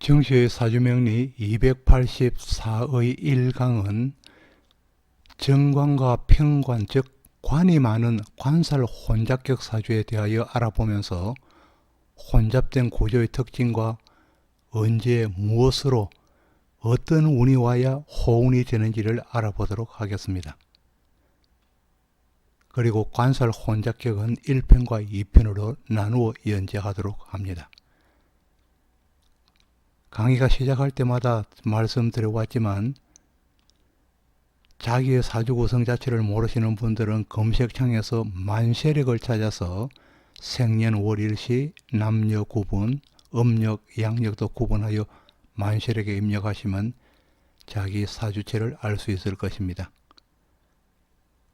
정시의 사주명리 284의 1강은 정관과 평관, 즉 관이 많은 관살 혼잡격 사주에 대하여 알아보면서 혼잡된 구조의 특징과 언제 무엇으로 어떤 운이 와야 호운이 되는지를 알아보도록 하겠습니다. 그리고 관살 혼잡격은 1편과 2편으로 나누어 연재하도록 합니다. 강의가 시작할 때마다 말씀드려왔지만 자기의 사주 구성 자체를 모르시는 분들은 검색창에서 만세력을 찾아서 생년 월일시 남녀 구분, 음력, 양력도 구분하여 만세력에 입력하시면 자기 사주체를 알 수 있을 것입니다.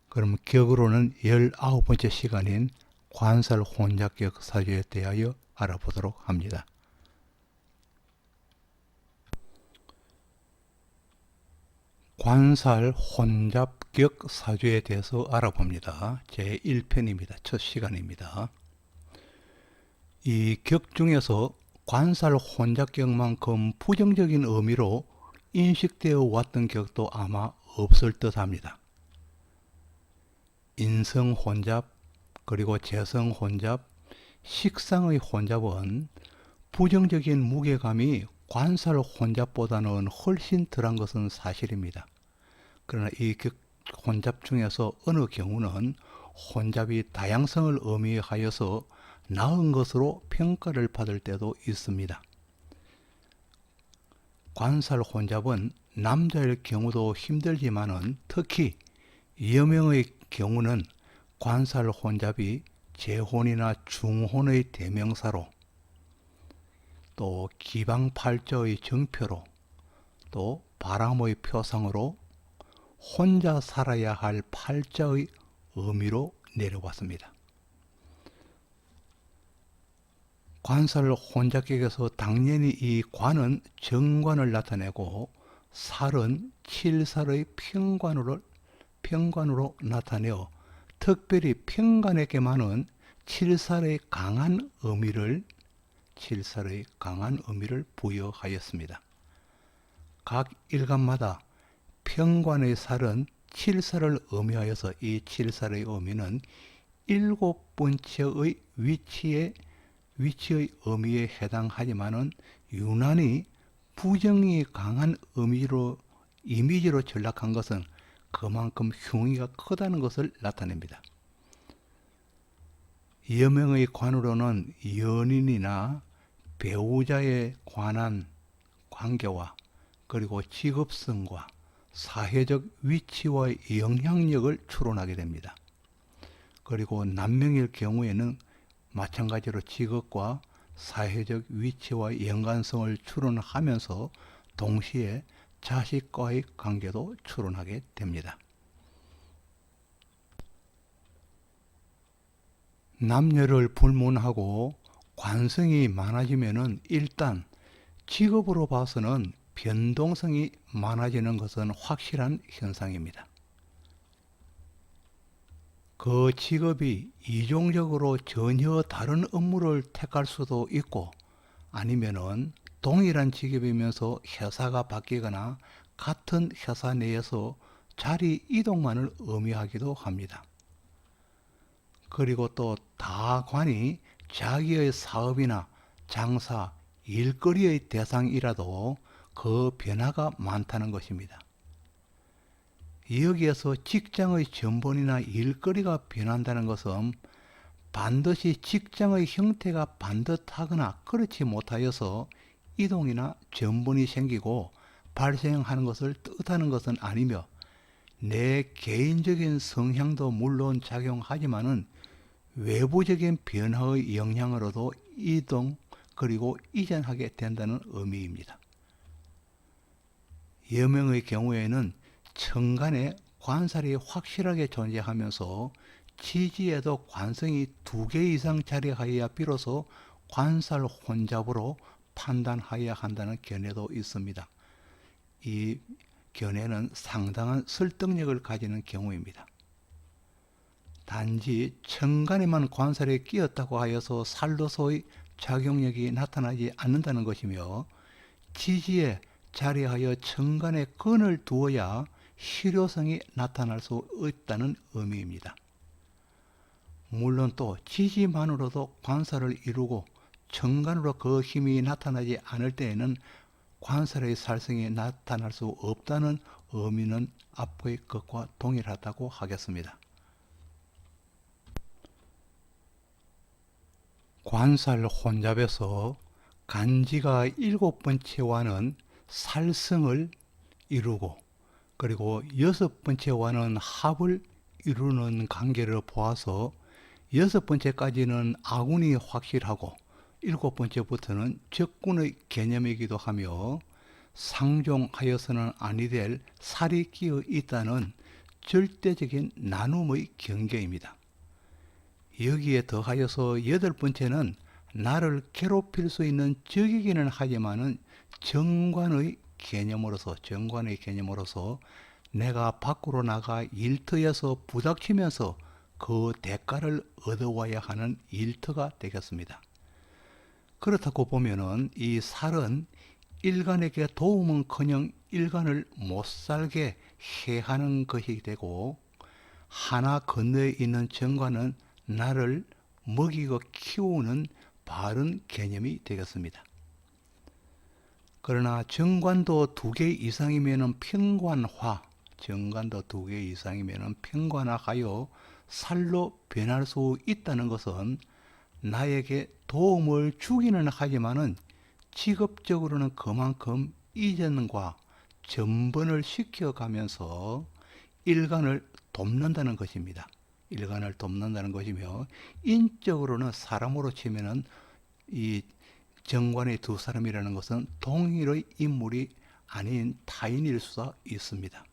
그럼 격으로는 19번째 시간인 관살 혼잡격 사주에 대하여 알아보도록 합니다. 관살 혼잡격 사주에 대해서 알아봅니다. 제1편입니다. 첫 시간입니다. 이 격 중에서 관살 혼잡격만큼 부정적인 의미로 인식되어 왔던 격도 아마 없을 듯 합니다. 인성 혼잡, 그리고 재성 혼잡, 식상의 혼잡은 부정적인 무게감이 관살 혼잡보다는 훨씬 덜한 것은 사실입니다. 그러나 이 혼잡 중에서 어느 경우는 혼잡이 다양성을 의미하여서 나은 것으로 평가를 받을 때도 있습니다. 관살 혼잡은 남자일 경우도 힘들지만은 특히 여명의 경우는 관살 혼잡이 재혼이나 중혼의 대명사로, 또 기방팔자의 정표로, 또 바람의 표상으로 혼자 살아야 할 팔자의 의미로 내려왔습니다. 관살 혼잡격에서 당연히 이 관은 정관을 나타내고 살은 칠살의 평관으로 나타내어 특별히 평관에게만은 칠살의 강한 의미를 부여하였습니다. 각 일간마다 평관의 살은 칠살을 의미하여서 이 칠살의 의미는 7번째의 위치의 의미에 해당하지만은 유난히 부정이 강한 이미지로 전락한 것은 그만큼 흉의가 크다는 것을 나타냅니다. 여명의 관으로는 연인이나 배우자에 관한 관계와 그리고 직업성과 사회적 위치와의 영향력을 추론하게 됩니다. 그리고 남명일 경우에는 마찬가지로 직업과 사회적 위치와 연관성을 추론하면서 동시에 자식과의 관계도 추론하게 됩니다. 남녀를 불문하고 관성이 많아지면은 일단 직업으로 봐서는 변동성이 많아지는 것은 확실한 현상입니다. 그 직업이 이종적으로 전혀 다른 업무를 택할 수도 있고, 아니면은 동일한 직업이면서 회사가 바뀌거나 같은 회사 내에서 자리 이동만을 의미하기도 합니다. 그리고 또 다관이 자기의 사업이나 장사, 일거리의 대상이라도 그 변화가 많다는 것입니다. 여기에서 직장의 전본이나 일거리가 변한다는 것은 반드시 직장의 형태가 반듯하거나 그렇지 못하여서 이동이나 전본이 생기고 발생하는 것을 뜻하는 것은 아니며, 내 개인적인 성향도 물론 작용하지만은 외부적인 변화의 영향으로도 이동 그리고 이전하게 된다는 의미입니다. 여명의 경우에는 천간에 관살이 확실하게 존재하면서 지지에도 관성이 2개 이상 자리하여야 비로소 관살 혼잡으로 판단하여야 한다는 견해도 있습니다. 이 견해는 상당한 설득력을 가지는 경우입니다. 단지 천간에만 관살이 끼었다고 하여서 살로서의 작용력이 나타나지 않는다는 것이며, 지지에 자리하여 정관에 근을 두어야 실효성이 나타날 수 있다는 의미입니다. 물론 또 지지만으로도 관살을 이루고 정관으로 그 힘이 나타나지 않을 때에는 관살의 살성이 나타날 수 없다는 의미는 앞의 것과 동일하다고 하겠습니다. 관살 혼잡에서 간지가 7번째와는 살성을 이루고 그리고 6번째와는 합을 이루는 관계를 보아서 6번째까지는 아군이 확실하고 7번째부터는 적군의 개념이기도 하며 상종하여서는 아니 될 살이 끼어 있다는 절대적인 나눔의 경계입니다. 여기에 더하여서 8번째는 나를 괴롭힐 수 있는 적이기는 하지만은 정관의 개념으로서 내가 밖으로 나가 일터에서 부닥치면서 그 대가를 얻어와야 하는 일터가 되겠습니다. 그렇다고 보면은 이 살은 일간에게 도움은커녕 일간을 못살게 해하는 것이 되고, 하나 건너에 있는 정관은 나를 먹이고 키우는 바른 개념이 되겠습니다. 그러나 정관도 2개 이상이면 평관화하여 살로 변할 수 있다는 것은 나에게 도움을 주기는 하지만은 직업적으로는 그만큼 이전과 전번을 시켜가면서 일간을 돕는다는 것입니다. 일간을 돕는다는 것이며, 인적으로는 사람으로 치면은 이 정관의 두 사람이라는 것은 동일의 인물이 아닌 타인일 수가 있습니다.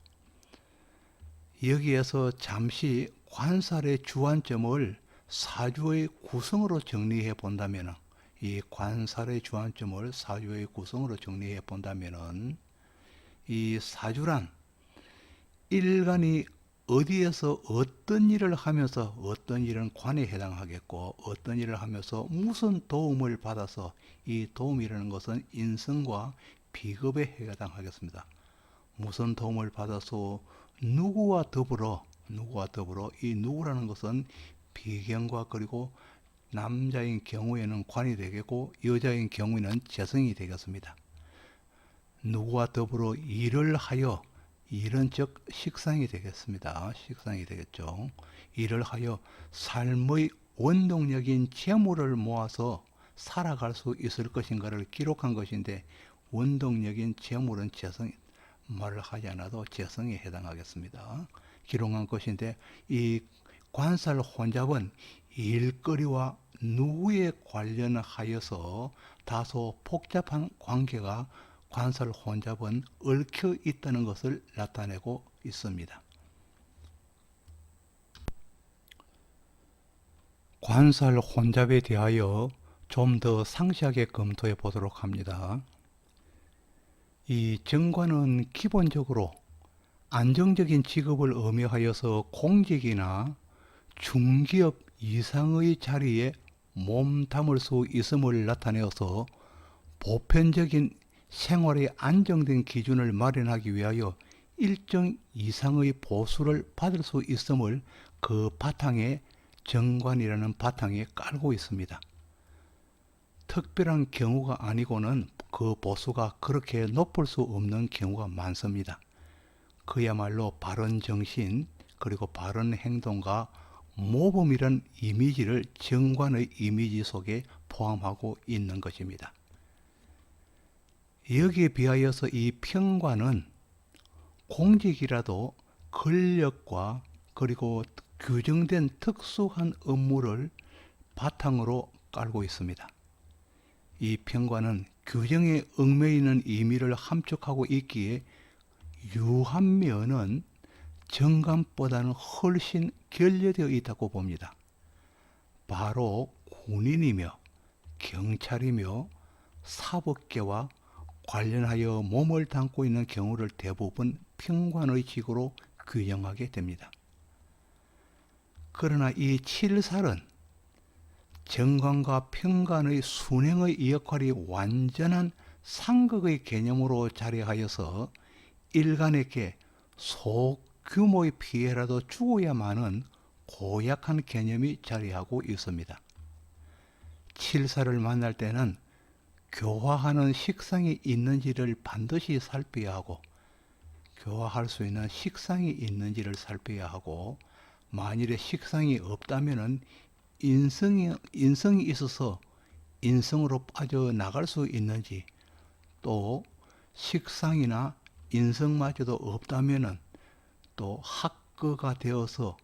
여기에서 잠시 관살의 주안점을 사주의 구성으로 정리해 본다면, 이 관살의 주안점을 사주의 구성으로 정리해 본다면, 이 사주란 일간이 어디에서 어떤 일을 하면서 어떤 일은 관에 해당하겠고, 어떤 일을 하면서 무슨 도움을 받아서 이 도움이라는 것은 인성과 비겁에 해당하겠습니다. 무슨 도움을 받아서 누구와 더불어 이 누구라는 것은 비경과, 그리고 남자인 경우에는 관이 되겠고 여자인 경우에는 재성이 되겠습니다. 누구와 더불어 일을 하여, 일은 즉 식상이 되겠습니다. 식상이 되겠죠. 일을 하여 삶의 원동력인 재물을 모아서 살아갈 수 있을 것인가를 기록한 것인데, 원동력인 재물은 재성, 말을 하지 않아도 재성에 해당하겠습니다. 기록한 것인데, 이 관살 혼잡은 일거리와 누구에 관련하여서 다소 복잡한 관계가 관살 혼잡은 얽혀 있다는 것을 나타내고 있습니다. 관살 혼잡에 대하여 좀 더 상세하게 검토해 보도록 합니다. 이 정관은 기본적으로 안정적인 직업을 의미하여서 공직이나 중기업 이상의 자리에 몸담을 수 있음을 나타내어서 보편적인 생활의 안정된 기준을 마련하기 위하여 일정 이상의 보수를 받을 수 있음을 그 바탕에, 정관이라는 바탕에 깔고 있습니다. 특별한 경우가 아니고는 그 보수가 그렇게 높을 수 없는 경우가 많습니다. 그야말로 바른 정신, 그리고 바른 행동과 모범이란 이미지를 정관의 이미지 속에 포함하고 있는 것입니다. 여기에 비하여서 이 평관은 공직이라도 권력과 그리고 규정된 특수한 업무를 바탕으로 깔고 있습니다. 이 평관은 규정에 얽매이는 의미를 함축하고 있기에 유한 면은 정관보다는 훨씬 결여되어 있다고 봅니다. 바로 군인이며 경찰이며 사법계와 관련하여 몸을 담고 있는 경우를 대부분 평관의 직으로 규정하게 됩니다. 그러나 이 칠살은 정관과 평관의 순행의 역할이 완전한 상극의 개념으로 자리하여서 일간에게 소규모의 피해라도 주어야만은 고약한 개념이 자리하고 있습니다. 칠사를 만날 때는 교화하는 식상이 있는지를 반드시 살펴야 하고, 교화할 수 있는 식상이 있는지를 살펴야 하고, 만일에 식상이 없다면은 인성이 있어서 인성으로 빠져나갈 수 있는지, 또 식상이나 인성마저도 없다면은 또 학거가 되어서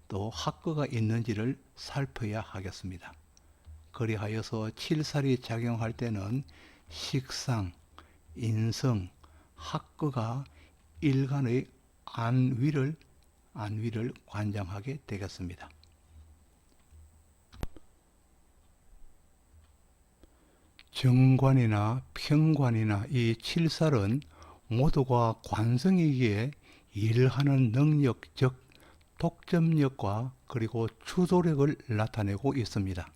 또 학거가 있는지를 살펴야 하겠습니다. 그리하여서 칠살이 작용할 때는 식상, 인성, 학거가 일간의 안위를 관장하게 되겠습니다. 정관이나 평관이나 이 칠살은 모두가 관성이기에 일하는 능력, 즉 독점력과 그리고 추도력을 나타내고 있습니다.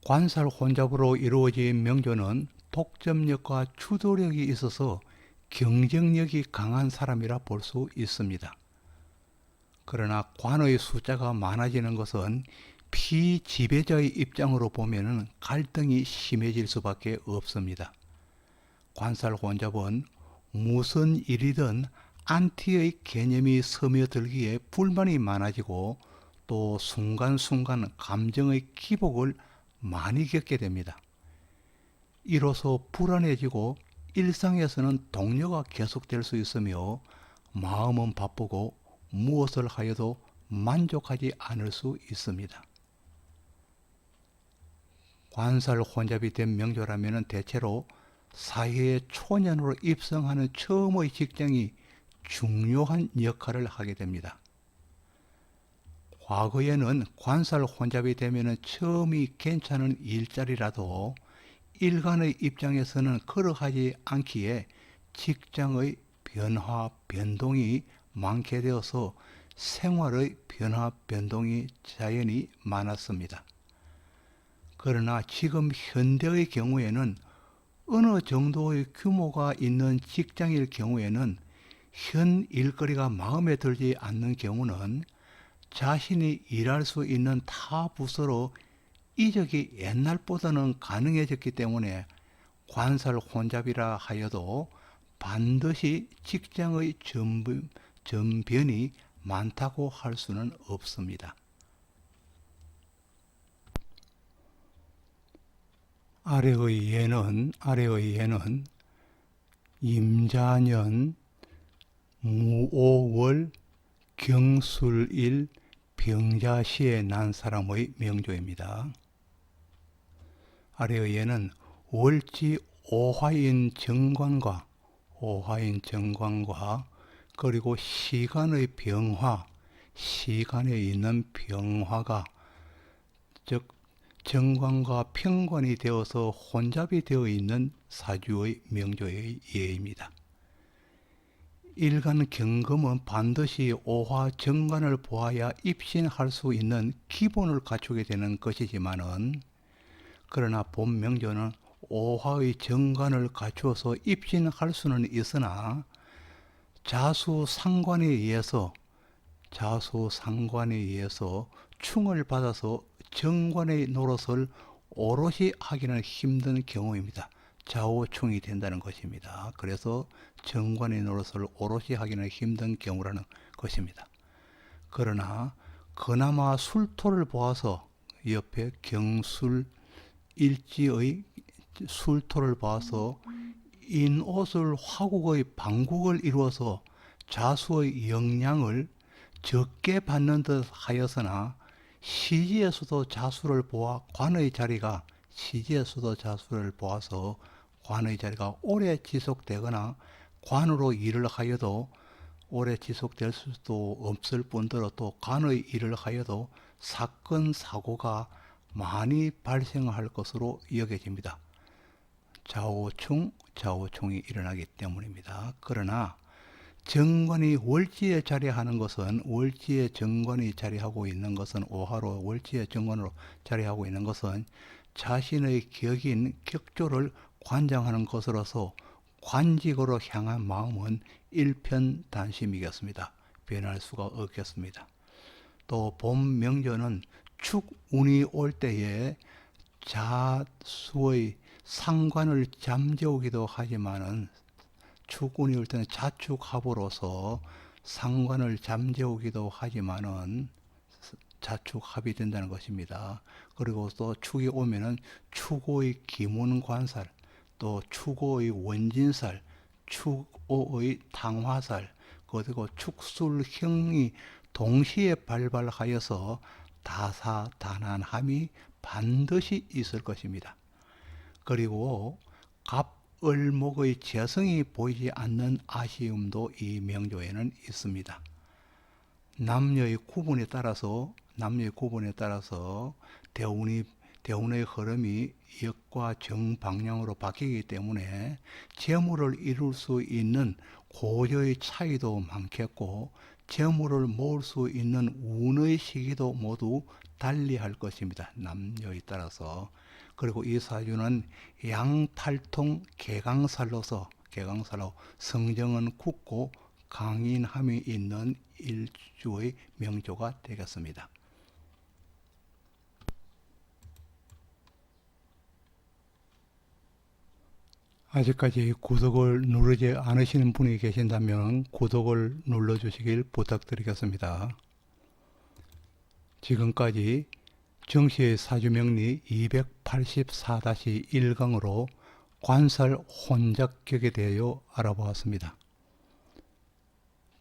관살 혼잡으로 이루어진 명조는 독점력과 추도력이 있어서 경쟁력이 강한 사람이라 볼 수 있습니다. 그러나 관의 숫자가 많아지는 것은 피지배자의 입장으로 보면 갈등이 심해질 수밖에 없습니다. 관살 혼잡은 무슨 일이든 안티의 개념이 스며들기에 불만이 많아지고 또 순간순간 감정의 기복을 많이 겪게 됩니다. 이로써 불안해지고 일상에서는 동요가 계속될 수 있으며 마음은 바쁘고 무엇을 하여도 만족하지 않을 수 있습니다. 관살 혼잡이 된 명조라면 대체로 사회의 초년으로 입성하는 처음의 직장이 중요한 역할을 하게 됩니다. 과거에는 관살 혼잡이 되면 처음이 괜찮은 일자리라도 일간의 입장에서는 그러하지 않기에 직장의 변화, 변동이 많게 되어서 생활의 변화, 변동이 자연히 많았습니다. 그러나 지금 현대의 경우에는 어느 정도의 규모가 있는 직장일 경우에는 현 일거리가 마음에 들지 않는 경우는 자신이 일할 수 있는 타 부서로 이적이 옛날보다는 가능해졌기 때문에 관살 혼잡이라 하여도 반드시 직장의 전변이 많다고 할 수는 없습니다. 아래의 예는 임자년, 무오월, 경술일, 병자시에 난 사람의 명조입니다. 아래의 예는 월지 오화인 정관과 그리고 시간의 병화, 시간에 있는 병화가 즉 정관과 평관이 되어서 혼잡이 되어 있는 사주의 명조의 예입니다. 일간 경금은 반드시 오화 정관을 보아야 입신할 수 있는 기본을 갖추게 되는 것이지만은, 그러나 본 명조는 오화의 정관을 갖추어서 입신할 수는 있으나 자수상관에 의해서 충을 받아서 정관의 노릇을 오롯이 하기는 힘든 경우입니다. 좌우충이 된다는 것입니다. 그래서 정관의 노릇을 오롯이 하기는 힘든 경우라는 것입니다. 그러나 그나마 술토를 보아서 옆에 경술 일지의 술토를 봐서 인옷을 화국의 방국을 이루어서 자수의 영향을 적게 받는 듯 하여서나 시지에서도 자수를 보아 관의 자리가 오래 지속되거나 관으로 일을 하여도 오래 지속될 수도 없을 뿐더러 또 관의 일을 하여도 사건 사고가 많이 발생할 것으로 여겨집니다. 좌우충이 일어나기 때문입니다. 그러나 정관이 월지에 자리하는 것은 오화로 월지의 정관으로 자리하고 있는 것은 자신의 격인 격조를 관장하는 것으로서 관직으로 향한 마음은 일편단심이겠습니다. 변할 수가 없겠습니다. 또 본 명조는 축운이 올 때에 자수의 상관을 잠재우기도 하지만은 축운이 올 때는 자축합으로서 상관을 잠재우기도 하지만은 자축합이 된다는 것입니다. 그리고 또 축이 오면은 축오의 기문관살, 또 축오의 원진살, 축오의 탕화살, 그리고 축술형이 동시에 발발하여서 다사다난함이 반드시 있을 것입니다. 그리고 갑을목의 재성이 보이지 않는 아쉬움도 이 명조에는 있습니다. 남녀의 구분에 따라서 대운의 흐름이 역과 정 방향으로 바뀌기 때문에 재물을 이룰 수 있는 고저의 차이도 많겠고, 재물을 모을 수 있는 운의 시기도 모두 달리할 것입니다. 남녀에 따라서. 그리고 이 사주는 양팔통 개강살로 성정은 굳고 강인함이 있는 일주의 명조가 되겠습니다. 아직까지 구독을 누르지 않으시는 분이 계신다면 구독을 눌러주시길 부탁드리겠습니다. 지금까지 정시의 사주명리 284-1강으로 관살 혼잡격에 대하여 알아보았습니다.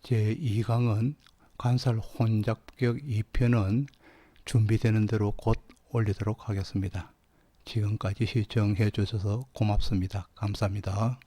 제2강은 관살 혼잡격 2편은 준비되는 대로 곧 올리도록 하겠습니다. 지금까지 시청해 주셔서 고맙습니다. 감사합니다.